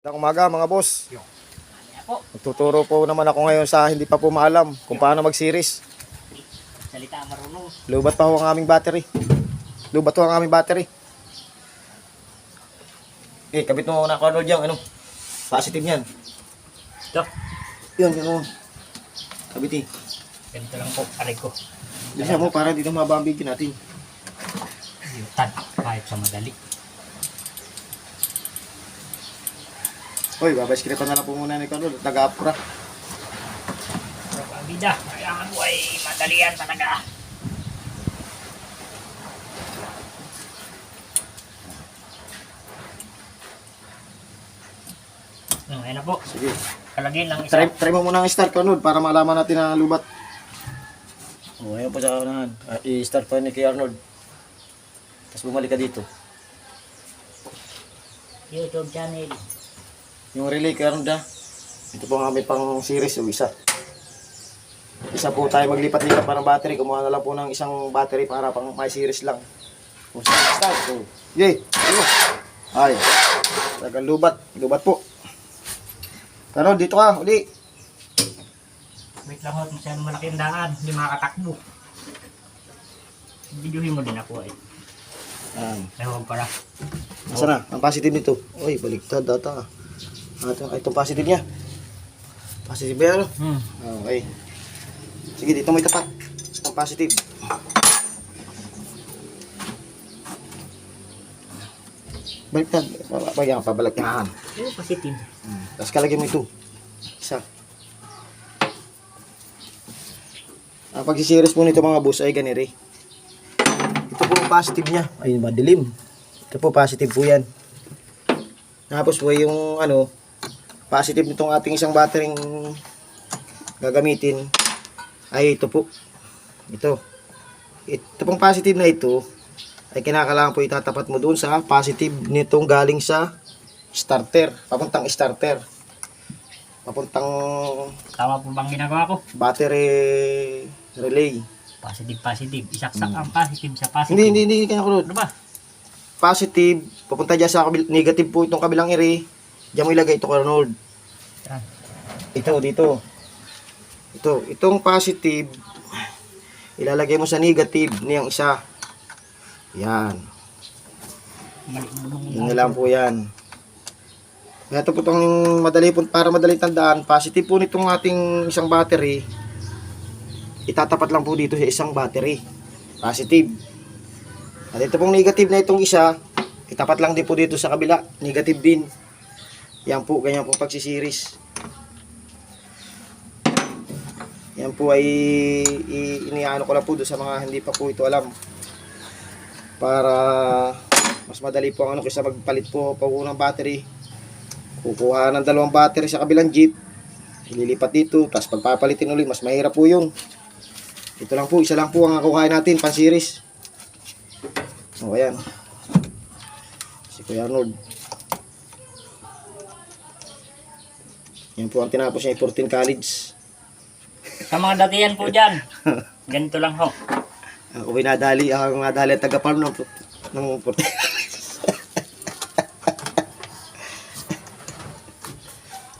Magandang umaga mga boss. Ako, Magtuturo po naman ako ngayon sa hindi pa po maalam kung paano mag-series. salita marunong. Lubat pa ho ang aming battery. Lubat ho ang aming battery. Kabit mo na ako dyan, ano? Positive yan. Ito, Yun, yun. Kabit ganito lang po, aray ko. Bilisan mo para dito mababa ang video natin. Yutan, kahit sa madali. Hoy, babaskripan na lang po muna ni Carlo. Taga-apura. Pero pabida, kailangan mo ay madali yan talaga. Ayan na po, Sige. kalagin lang isa. Try mo muna ang start, Arnold, para malaman natin na lubat. Ayun po sa unahan. I-start pa ni kay Arnold. Tapos bumalik ka dito. YouTube channel. Yung relay kay Arnold, ito po ang aming pang series o isa. Isa po tayo maglipat-lipat pa ng battery. Kumuha na lang po ng isang battery para pang may series lang. Kung saan start. So, yay! Ayun. Ay. Tagal lubat. Lubat po. Pero dito ka, uli. Wait lang ho, masyadong malaki ang daan, hindi makakatakbo. Videohin mo din ako eh. Ewan para. Asa na? Ang positive nito. Uy, baliktad data. Itong positive niya. Positive ba yan? Ano? Okay. Sige, dito may tapat. Ang positive. Baliktad. Pabalak niya. Oo, positive. Tapos kalagyan mo ito. Isa. Ang pag-series po nito mga boss ay ganiri. Ito po ang positive niya. Ay, madilim. Ito po positive po yan. Tapos po yung ano, positive nitong ating isang battery gagamitin ay ito po. Ito pong positive na ito ay kinakailangan po itatapat mo doon sa positive nitong galing sa starter, papuntang starter, papuntang Tama po bang ginagawa ko? battery relay. Positive, positive. Isaksak ang positive sa positive. Hindi kaya ko. Ano ba? Positive, papunta dyan sa negative po itong kabilang iri. Diyan mo ilagay ito, Arnold. Yan. Ito, dito. Itong positive, ilalagay mo sa negative niyang isa. Yan. Mali mo nung Yun lang po yan. Kaya ito po itong madali po, para madali tandaan, positive po nitong ating isang battery, itatapat lang po dito sa isang battery. Positive. At ito pong negative na itong isa, itapat lang din po dito sa kabila. Negative din. Yan po, ganyan po pagsisiris. Yan po ay iniano ko lang po doon sa mga hindi pa po ito alam. Para mas madali po ang ano kaysa magpalit po pa ng battery. Kukuha ng dalawang battery sa kabilang jeep. Ililipat dito, tapos pagpapalitin ulit, mas mahirap po yun. Ito lang po, isa lang po ang kukuhain natin, pan-series. O, ayan. Si Kuya Arnold. Yan po ang tinapos niya, 14 college. Sa mga datihan po dyan. Ganito lang ho. Ako binadali, ang nadali at taga-farm ng 14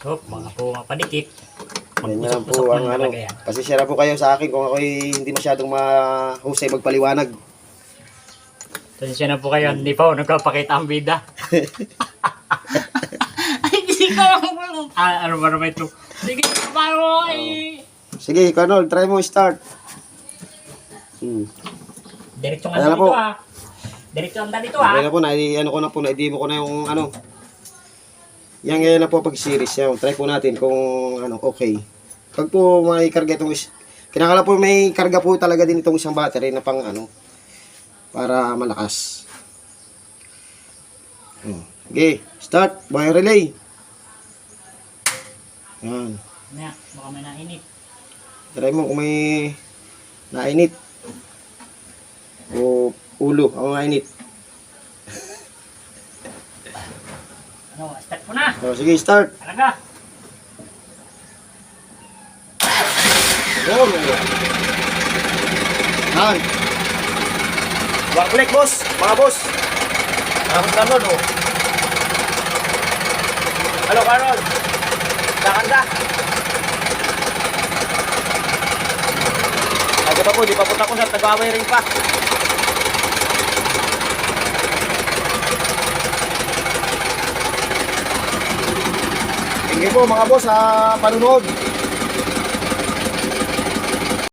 Hop, mga po mga padikit. Ganyan po ang ano. Pasensya na po kayo sa akin kung ako'y hindi masyadong mahusay magpaliwanag. Pasensya na po kayo, hindi pa ako nagpapakita ang bida. Ay, hindi ko lang. Ano ba naman ito? Sige, paano ay... Sige, Arnold, try mo start. Diretso Ayan na nga po. dito ha. Diretso ang dito ha. Okay na po, ano ko na po, na-demo ko na yung ano. Yan ngayon na po pag-series. Yan, try po natin kung ano, okay. Pag po may karga itong kinakala po may karga po talaga din itong isang battery na pang ano, para malakas. Okay, start. Wire relay. Yan. Yan, baka may nainit. Try mo kung may nainit. O ulo, ang nainit. Ano, start mo na. O, sige, start. Talaga. Yan. Yan. One click, boss. Mga boss. Tapos na nun, oh. Halo, Carol. Kakanda. Aga pa po, di pa po tapos at nag-wiring pa. Thank you po mga boss sa panunood.